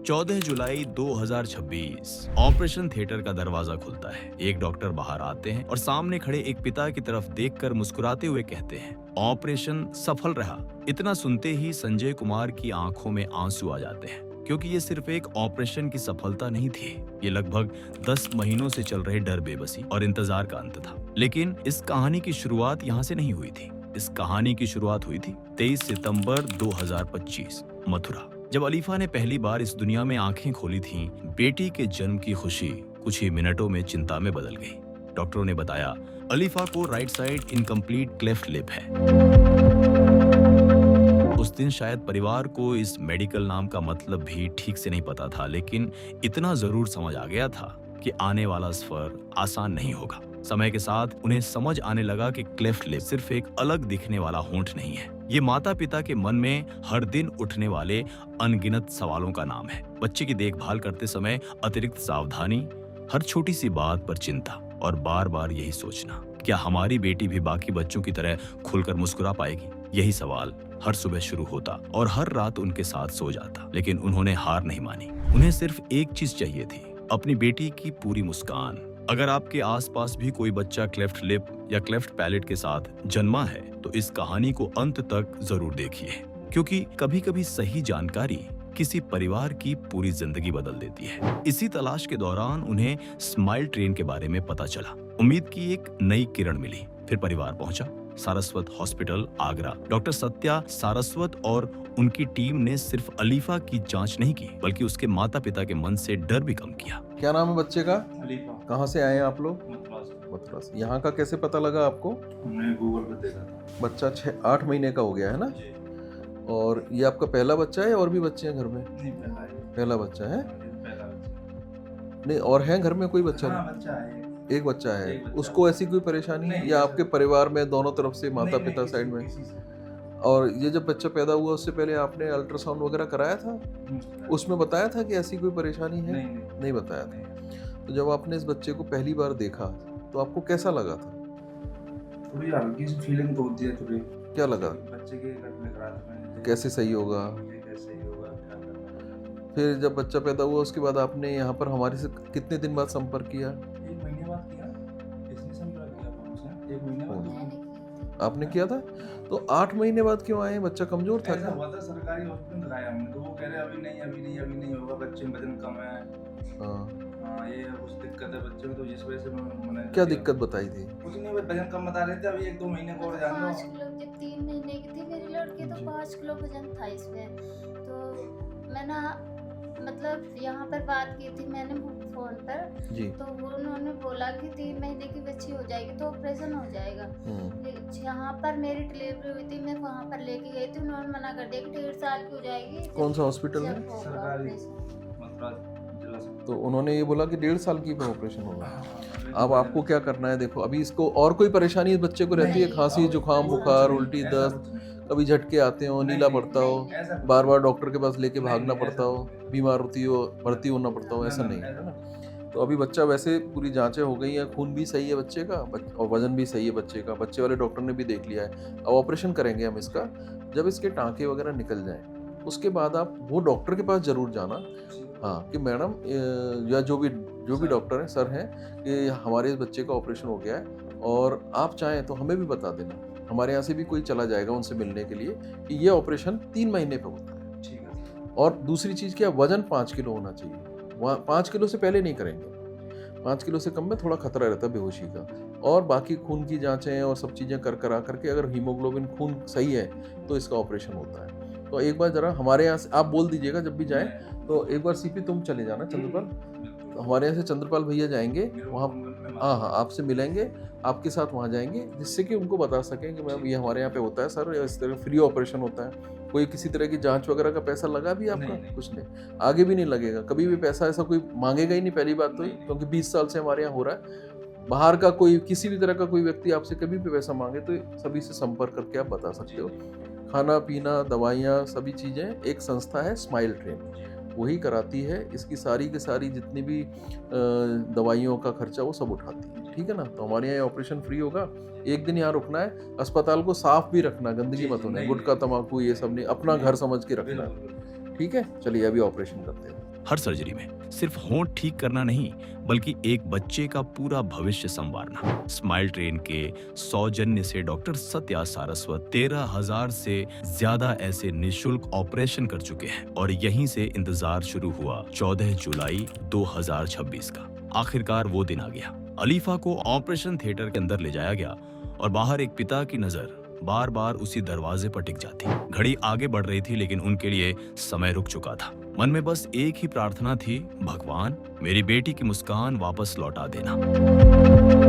14 जुलाई 2026 operation theatre का दरवाजा खुलता है। एक डॉक्टर बाहर आते हैं और सामने खड़े एक पिता की तरफ देखकर मुस्कुराते हुए कहते हैं, ऑपरेशन सफल रहा। इतना सुनते ही संजय कुमार की आंखों में आंसू आ जाते हैं, क्योंकि ये सिर्फ एक ऑपरेशन की सफलता नहीं थी, ये लगभग 10 महीनों से चल रहे डर, बेबसी और इंतजार का अंत था। लेकिन इस कहानी की शुरुआत यहाँ से नहीं हुई थी। इस कहानी की शुरुआत हुई थी 23 सितंबर 2025 मथुरा, जब अलीफा ने पहली बार इस दुनिया में आंखें खोली थीं। बेटी के जन्म की खुशी कुछ ही मिनटों में चिंता में बदल गई। डॉक्टरों ने बताया, अलीफा को right side incomplete cleft lip है। उस दिन शायद परिवार को इस मेडिकल नाम का मतलब भी ठीक से नहीं पता था, लेकिन इतना जरूर समझ आ गया था कि आने वाला सफर आसान नहीं होगा। समय के साथ उन्हें समझ आने लगा कि क्लेफ्ट लिप सिर्फ एक अलग दिखने वाला होंठ नहीं है, ये माता पिता के मन में हर दिन उठने वाले अनगिनत सवालों का नाम है। बच्चे की देखभाल करते समय अतिरिक्त सावधानी, हर छोटी सी बात पर चिंता और बार बार यही सोचना, क्या हमारी बेटी भी बाकी बच्चों की तरह खुलकर मुस्कुरा पाएगी? यही सवाल हर सुबह शुरू होता और हर रात उनके साथ सो जाता। लेकिन उन्होंने हार नहीं मानी। उन्हें सिर्फ एक चीज चाहिए थी, अपनी बेटी की पूरी मुस्कान। अगर आपके आसपास भी कोई बच्चा क्लेफ्ट लिप या क्लेफ्ट पैलेट के साथ जन्मा है, तो इस कहानी को अंत तक जरूर देखिए, क्योंकि कभी-कभी सही जानकारी किसी परिवार की पूरी जिंदगी बदल देती है। इसी तलाश के दौरान उन्हें स्माइल ट्रेन के बारे में पता चला। उम्मीद की एक नई किरण मिली। फिर परिवार पहुंचा सारस्वत हॉस्पिटल, आगरा। डॉक्टर सत्या सारस्वत और उनकी टीम ने सिर्फ अलीफा की जांच नहीं की, बल्कि उसके माता पिता के मन से डर भी कम किया। क्या नाम है बच्चे का? अलीफा। कहाँ से आए हैं आप लोग? मथुरा से। यहाँ का कैसे पता लगा आपको? हमने गूगल पे देखा था। बच्चा 6-8 महीने का हो गया है ना? जी। और ये आपका पहला बच्चा है और भी बच्चे हैं घर में? नहीं, पहला है। पहला बच्चा है? पहला बच्चा। नहीं, और है घर में कोई बच्चा? हाँ, बच्चा है। एक बच्चा है। एक बच्चा। उसको ऐसी कोई परेशानी है नहीं, या ऐसा- आपके परिवार में दोनों तरफ से माता नहीं, पिता किसी- साइड में? किसी से। और ये जब बच्चा पैदा हुआ उससे पहले आपने अल्ट्रासाउंड वगैरह कराया था? उसमें बताया था कि ऐसी कोई परेशानी है? नहीं बताया था। तो जब आपने इस बच्चे को पहली बार देखा तो आपको कैसा लगा था? थोड़ी हल्की सी फीलिंग तो होती है थोड़ी। क्या लगा? बच्चे के लग रहा था मैंने। कैसे सही होगा? कैसे ही होगा, क्या करना है। फिर जब बच्चा पैदा हुआ उसके बाद आपने यहाँ पर हमारे से कितने दिन बाद संपर्क किया? 1 महीने बाद किया। इसने संपर्क किया हमसे। 1 महीने बाद। आपने किया था? तो 8 महीने बाद क्यों आए? बच्चा कमजोर था ऐसा क्या? हुआ था, सरकारी हॉस्पिटल दिखाया हमने, तो वो कह रहे अभी नहीं होगा, बच्चे में वजन कम है। हाँ। हाँ, ये कुछ दिक्कत है बच्चे में, तो जिस वजह से मैंने क्या दिक्कत बताई थी? कुछ नहीं, बस वजन कम बता रहे थे। अभी 1-2 महीने को और जान 5 लो। किलो जब 3 महीने की थी मेरी लड़की, तो जी। 5 किलो वजन था इसमें। तो मैं ना मतलब यहाँ पर बात की थी मैंने फोन पर, जी। तो वो उन्होंने बोला कि 3 महीने की बच्ची हो जाएगी तो ऑपरेशन हो जाएगा। यहाँ पर मेरी डिलीवरी हुई थी, मैं वहाँ पर लेके गई थी, उन्होंने मना कर दिया कि 1.5 साल की हो जाएगी। कौन सा हॉस्पिटल है? जब होगा सरकारी। ऑपरेशन। मथुरा जिला से। तो उन्होंने ये बोला कि 1.5 साल की ऑपरेशन होगा। हाँ, अब आपको क्या करना है? देखो, अभी इसको और कोई परेशानी इस बच्चे को रहती है? नहीं। खांसी, जुकाम, बुखार, उल्टी, दस्त, कभी झटके आते हो, नीला पड़ता हो, बार बार डॉक्टर के पास लेके भागना पड़ता हो, बीमार होती हो, भर्ती होना पड़ता हो, ऐसा नहीं है ना? तो अभी बच्चा वैसे पूरी जांचें हो गई हैं, खून भी सही है बच्चे का और वजन भी सही है बच्चे का। बच्चे वाले डॉक्टर ने भी देख लिया है। अब ऑपरेशन करेंगे हम इसका। जब इसके टाँके वगैरह निकल जाएं, उसके बाद आप वो डॉक्टर के पास जरूर जाना। हाँ, कि मैडम या जो भी डॉक्टर हैं, सर हैं, कि हमारे इस बच्चे का ऑपरेशन हो गया है और आप चाहें तो हमें भी बता देना। हमारे यहाँ से भी कोई चला जाएगा उनसे मिलने के लिए कि ये ऑपरेशन 3 महीने पे होता है। ठीक है। और दूसरी चीज़ क्या, वजन 5 किलो होना चाहिए। वहाँ 5 किलो से पहले नहीं करेंगे। 5 किलो से कम में थोड़ा खतरा रहता है बेहोशी का। और बाकी खून की जांचें और सब चीज़ें करा करके अगर हीमोग्लोबिन खून सही है तो इसका ऑपरेशन होता है। तो एक बार ज़रा हमारे यहाँ से आप बोल दीजिएगा जब भी जाएँ, तो एक बार सीपी तुम चले जाना चंद्रपाल। तो हमारे यहाँ से चंद्रपाल भैया जाएंगे वहाँ। हाँ हाँ, आपसे मिलेंगे, आपके साथ वहाँ जाएंगे, जिससे कि उनको बता सकें कि मैम ये हमारे यहाँ पे होता है सर, इस तरह फ्री ऑपरेशन होता है। कोई किसी तरह की जांच वगैरह का पैसा लगा भी आपका? नहीं। कुछ नहीं, आगे भी नहीं लगेगा। कभी भी पैसा ऐसा कोई मांगेगा ही नहीं, पहली बात तो, क्योंकि 20 साल से हमारे यहाँ हो रहा है। बाहर का कोई किसी भी तरह का कोई व्यक्ति आपसे कभी भी पैसा मांगे तो सभी से संपर्क करके आप बता सकते हो। खाना पीना, दवाइयाँ, सभी चीज़ें, एक संस्था है स्माइल ट्रेन, वही कराती है। इसकी सारी की सारी जितनी भी दवाइयों का खर्चा वो सब उठाती है। ठीक है ना? तो हमारे यहाँ ऑपरेशन फ्री होगा। एक दिन यहाँ रुकना है, अस्पताल को साफ भी रखना, गंदगी मत होना, गुटखा तंबाकू ये सब नहीं, अपना घर समझ के रखना। ठीक है, चलिए अभी ऑपरेशन करते हैं। हर सर्जरी में सिर्फ होंठ ठीक करना नहीं बल्कि एक बच्चे का पूरा भविष्य संवारना। स्माइल ट्रेन के सौजन्य से डॉक्टर सत्या सारस्वत 13,000 से ज्यादा ऐसे निशुल्क ऑपरेशन कर चुके हैं और यहीं से इंतजार शुरू हुआ 14 जुलाई 2026 का। आखिरकार वो दिन आ गया। अलीफा को ऑपरेशन थिएटर के अंदर ले जाया गया और बाहर एक पिता की नजर बार बार उसी दरवाजे पर टिक जाती। घड़ी आगे बढ़ रही थी लेकिन उनके लिए समय रुक चुका था। मन में बस एक ही प्रार्थना थी, भगवान मेरी बेटी की मुस्कान वापस लौटा देना।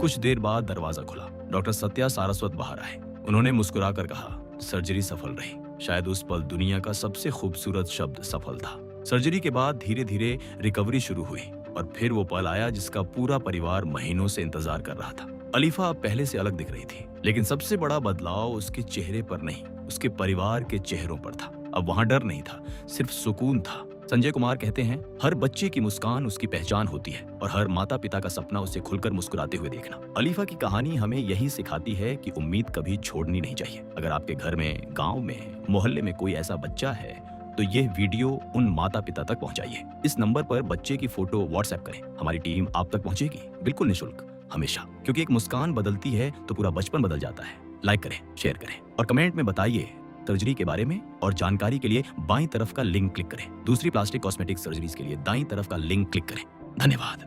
कुछ देर बाद दरवाजा खुला। डॉक्टर सत्या सारस्वत बाहर आए। उन्होंने मुस्कुराकर कहा, सर्जरी सफल रही। शायद उस पल दुनिया का सबसे खूबसूरत शब्द सफल था। सर्जरी के बाद धीरे धीरे रिकवरी शुरू हुई और फिर वो पल आया जिसका पूरा परिवार महीनों से इंतजार कर रहा था। अलीफा अब पहले से अलग दिख रही थी, लेकिन सबसे बड़ा बदलाव उसके चेहरे पर नहीं, उसके परिवार के चेहरों पर था। अब वहां डर नहीं था, सिर्फ सुकून था। संजय कुमार कहते हैं, हर बच्चे की मुस्कान उसकी पहचान होती है और हर माता पिता का सपना उसे खुलकर मुस्कुराते हुए देखना। अलीफा की कहानी हमें यही सिखाती है कि उम्मीद कभी छोड़नी नहीं चाहिए। अगर आपके घर में, गांव में, मोहल्ले में कोई ऐसा बच्चा है तो ये वीडियो उन माता पिता तक पहुंचाइए। इस नंबर पर बच्चे की फोटो व्हाट्सएप करें, हमारी टीम आप तक पहुंचेगी, बिल्कुल निःशुल्क, हमेशा। क्योंकि एक मुस्कान बदलती है तो पूरा बचपन बदल जाता है। लाइक करें, शेयर करें और कमेंट में बताइए सर्जरी के बारे में। और जानकारी के लिए बाईं तरफ का लिंक क्लिक करें। दूसरी प्लास्टिक कॉस्मेटिक सर्जरीज के लिए दाईं तरफ का लिंक क्लिक करें। धन्यवाद।